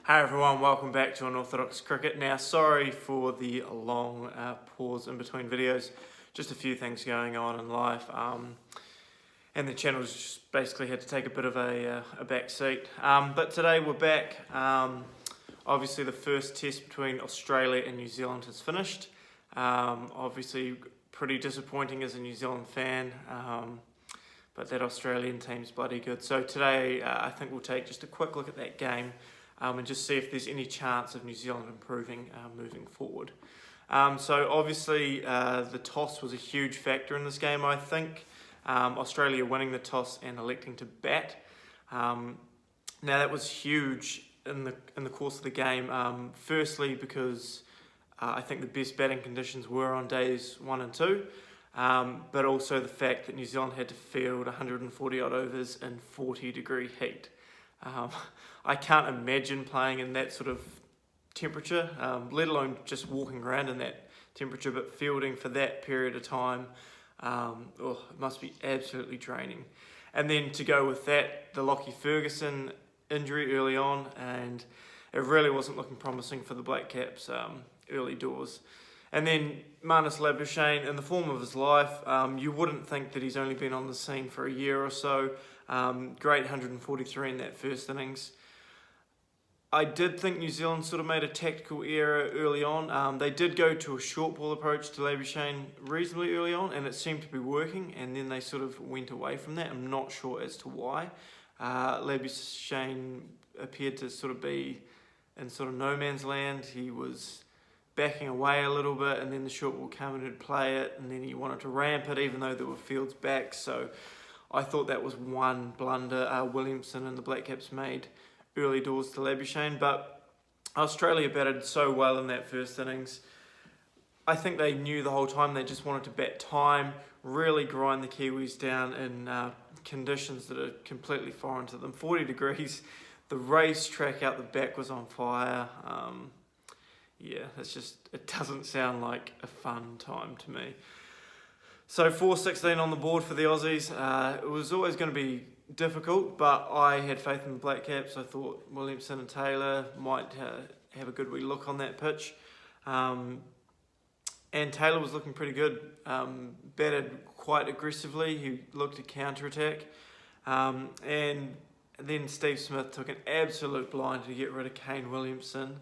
Hi everyone, welcome back to Unorthodox Cricket. Now, sorry for the long pause in between videos. Just a few things going on in life, and the channel's just basically had to take a bit of a back seat. But today we're back. Obviously, the first test between Australia and New Zealand has finished. Obviously, pretty disappointing as a New Zealand fan. But that Australian team's bloody good. So today, I think we'll take just a quick look at that game and just see if there's any chance of New Zealand improving moving forward. So obviously, the toss was a huge factor in this game, I think. Australia winning the toss and electing to bat. Now that was huge in the course of the game. Firstly, because I think the best batting conditions were on days 1 and 2. But also the fact that New Zealand had to field 140 odd overs in 40-degree heat. I can't imagine playing in that sort of temperature, let alone just walking around in that temperature, but fielding for that period of time, it must be absolutely draining. And then to go with that, the Lockie Ferguson injury early on, and it really wasn't looking promising for the Black Caps early doors. And then Marnus Labuschagne, in the form of his life, you wouldn't think that he's only been on the scene for a year or so. Great 143 in that first innings. I did think New Zealand sort of made a tactical error early on. They did go to a short ball approach to Labuschagne reasonably early on, and it seemed to be working, and then they sort of went away from that. I'm not sure as to why. Labuschagne appeared to sort of be in sort of no man's land. He was backing away a little bit, and then the short ball came and he'd play it, and then he wanted to ramp it even though there were fields back. So I thought that was one blunder Williamson and the Black Caps made early doors to Labuschagne. But Australia batted so well in that first innings. I think they knew the whole time they just wanted to bat time, really grind the Kiwis down in conditions that are completely foreign to them. 40 degrees, the racetrack out the back was on fire. Yeah, it doesn't sound like a fun time to me. So 4-16 on the board for the Aussies. It was always going to be difficult, but I had faith in the Black Caps. I thought Williamson and Taylor might have a good wee look on that pitch. And Taylor was looking pretty good. Batted quite aggressively. He looked to counter-attack. And then Steve Smith took an absolute blinder to get rid of Kane Williamson.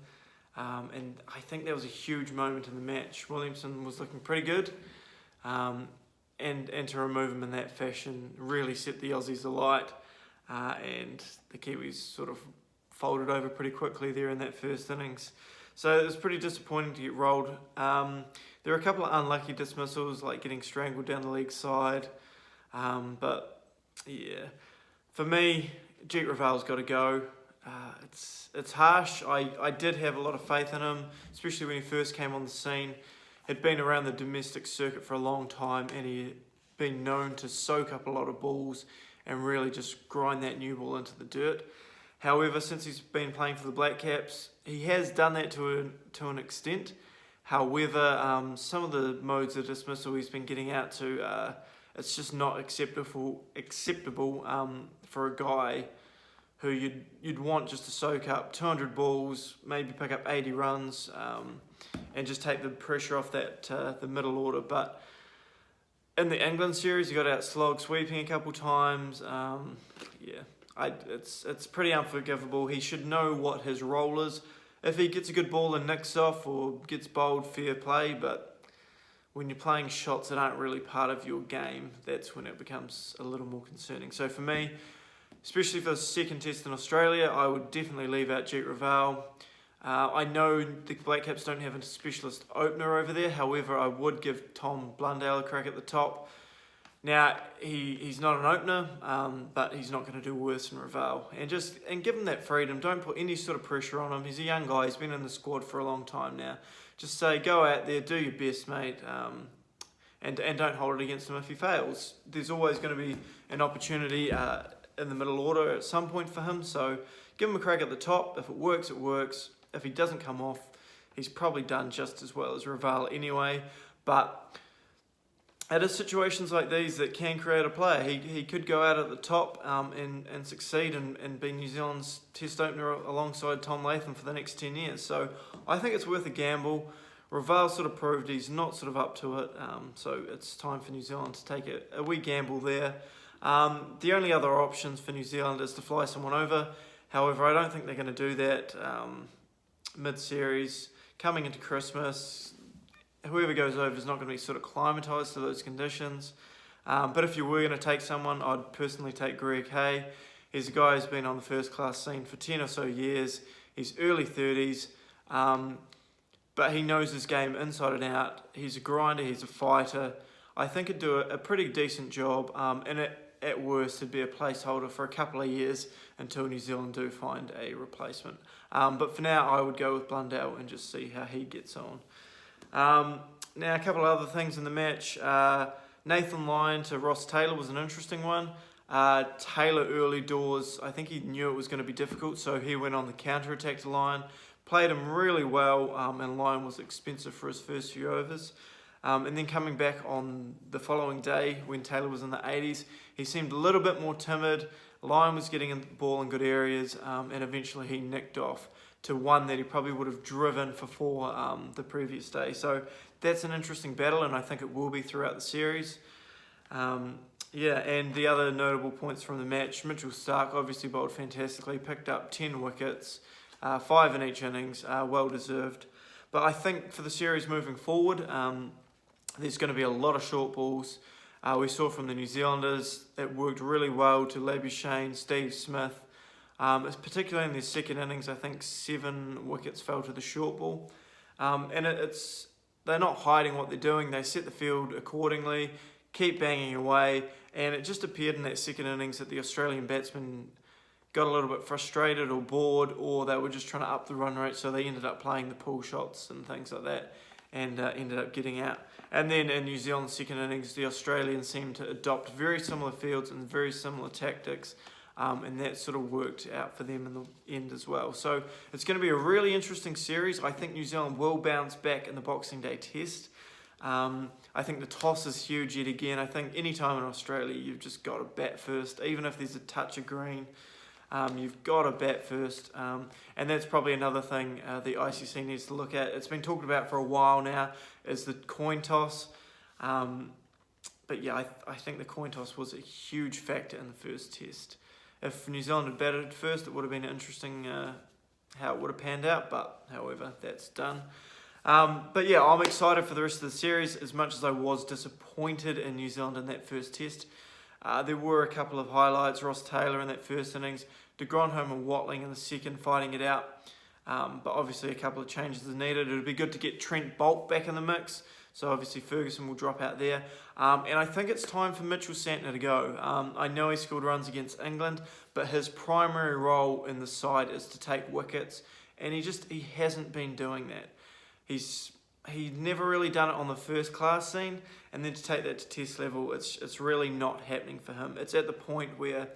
And I think that was a huge moment in the match. Williamson was looking pretty good, and to remove him in that fashion really set the Aussies alight, and the Kiwis sort of folded over pretty quickly there in that first innings. So it was pretty disappointing to get rolled. There were a couple of unlucky dismissals, like getting strangled down the leg side, but yeah, for me, Jeet Raval's got to go. It's harsh. I did have a lot of faith in him, especially when he first came on the scene. Had been around the domestic circuit for a long time, and he had been known to soak up a lot of balls and really just grind that new ball into the dirt. However, since he's been playing for the Black Caps, he has done that to an extent. However, some of the modes of dismissal he's been getting out to, it's just not acceptable for a guy who you'd want just to soak up 200 balls, maybe pick up 80 runs, and just take the pressure off that the middle order. But in the England series, he got out slog sweeping a couple times. It's pretty unforgivable. He should know what his role is. If he gets a good ball and nicks off or gets bowled, fair play. But when you're playing shots that aren't really part of your game, that's when it becomes a little more concerning. So for me, especially for the second test in Australia, I would definitely leave out Jeet Raval. I know the Black Caps don't have a specialist opener over there. However, I would give Tom Blundell a crack at the top. Now, he's not an opener, but he's not going to do worse than Raval. And give him that freedom. Don't put any sort of pressure on him. He's a young guy. He's been in the squad for a long time now. Just say, go out there, do your best, mate, and don't hold it against him if he fails. There's always going to be an opportunity in the middle order at some point for him, so give him a crack at the top. If it works, it works. If he doesn't come off, he's probably done just as well as Raval anyway. But it is situations like these that can create a player. He could go out at the top and succeed and be New Zealand's test opener alongside Tom Latham for the next 10 years. So I think it's worth a gamble. Raval sort of proved he's not sort of up to it, so it's time for New Zealand to take a wee gamble there. The only other options for New Zealand is to fly someone over. However, I don't think they're going to do that mid-series. Coming into Christmas, whoever goes over is not going to be sort of acclimatised to those conditions. But if you were going to take someone, I'd personally take Greg Hay. He's a guy who's been on the first-class scene for 10 or so years. He's early 30s. But he knows his game inside and out. He's a grinder, he's a fighter. I think he'd do a pretty decent job, and at worst he'd be a placeholder for a couple of years until New Zealand do find a replacement. But for now, I would go with Blundell and just see how he gets on. Now, a couple of other things in the match. Nathan Lyon to Ross Taylor was an interesting one. Taylor early doors, I think he knew it was going to be difficult, so he went on the counter-attack to Lyon. Played him really well, and Lyon was expensive for his first few overs. And then coming back on the following day, when Taylor was in the 80s, he seemed a little bit more timid. Lyon was getting the ball in good areas, and eventually he nicked off to one that he probably would have driven for 4 the previous day. So that's an interesting battle, and I think it will be throughout the series. Yeah, and the other notable points from the match, Mitchell Starc obviously bowled fantastically, picked up 10 wickets, 5 in each innings, well deserved. But I think for the series moving forward, there's going to be a lot of short balls. We saw from the New Zealanders, it worked really well to Labuschagne, Steve Smith. Particularly in their second innings, I think 7 wickets fell to the short ball. And they're not hiding what they're doing. They set the field accordingly, keep banging away. And it just appeared in that second innings that the Australian batsmen got a little bit frustrated or bored, or they were just trying to up the run rate, so they ended up playing the pull shots and things like that, and ended up getting out. And then in New Zealand's second innings, the Australians seemed to adopt very similar fields and very similar tactics, and that sort of worked out for them in the end as well. So it's going to be a really interesting series. I think New Zealand will bounce back in the Boxing Day test. I think the toss is huge yet again. I think any time in Australia, you've just got to bat first, even if there's a touch of green. You've got to bat first, and that's probably another thing the ICC needs to look at. It's been talked about for a while now, is the coin toss. But yeah, I think the coin toss was a huge factor in the first test. If New Zealand had batted first, it would have been interesting how it would have panned out, but however, that's done. But yeah, I'm excited for the rest of the series as much as I was disappointed in New Zealand in that first test. There were a couple of highlights. Ross Taylor in that first innings, de Grandhomme and Watling in the second, fighting it out. But obviously a couple of changes are needed. It would be good to get Trent Boult back in the mix. So obviously Ferguson will drop out there. And I think it's time for Mitchell Santner to go. I know he scored runs against England, but his primary role in the side is to take wickets. And he hasn't been doing that. He's never really done it on the first class scene, and then to take that to test level, it's really not happening for him. It's at the point where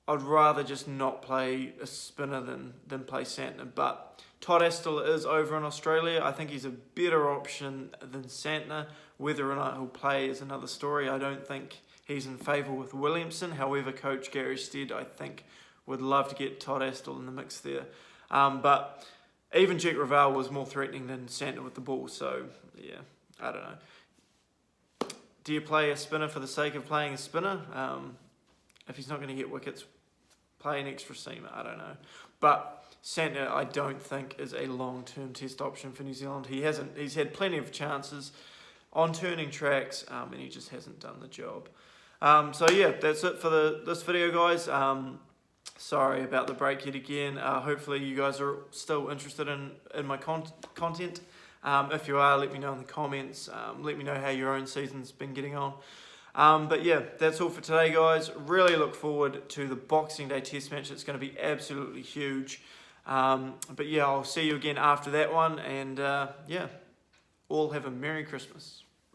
I'd rather just not play a spinner than play Santner. But Todd Astle is over in Australia. I think he's a better option than Santner. Whether or not he'll play is another story. I don't think he's in favour with Williamson. However, Coach Gary Stead, I think, would love to get Todd Astle in the mix there. But even Jack Raval was more threatening than Santner with the ball. So, yeah, I don't know. Do you play a spinner for the sake of playing a spinner? If he's not going to get wickets, play an extra seamer. I don't know. But Santner, I don't think, is a long-term test option for New Zealand. He's had plenty of chances on turning tracks, and he just hasn't done the job. So yeah, that's it for this video, guys. Sorry about the break yet again. Hopefully you guys are still interested in my content. If you are, let me know in the comments. Let me know how your own season's been getting on. But yeah, that's all for today, guys. Really look forward to the Boxing Day test match. It's going to be absolutely huge. But yeah, I'll see you again after that one. And yeah, all have a Merry Christmas.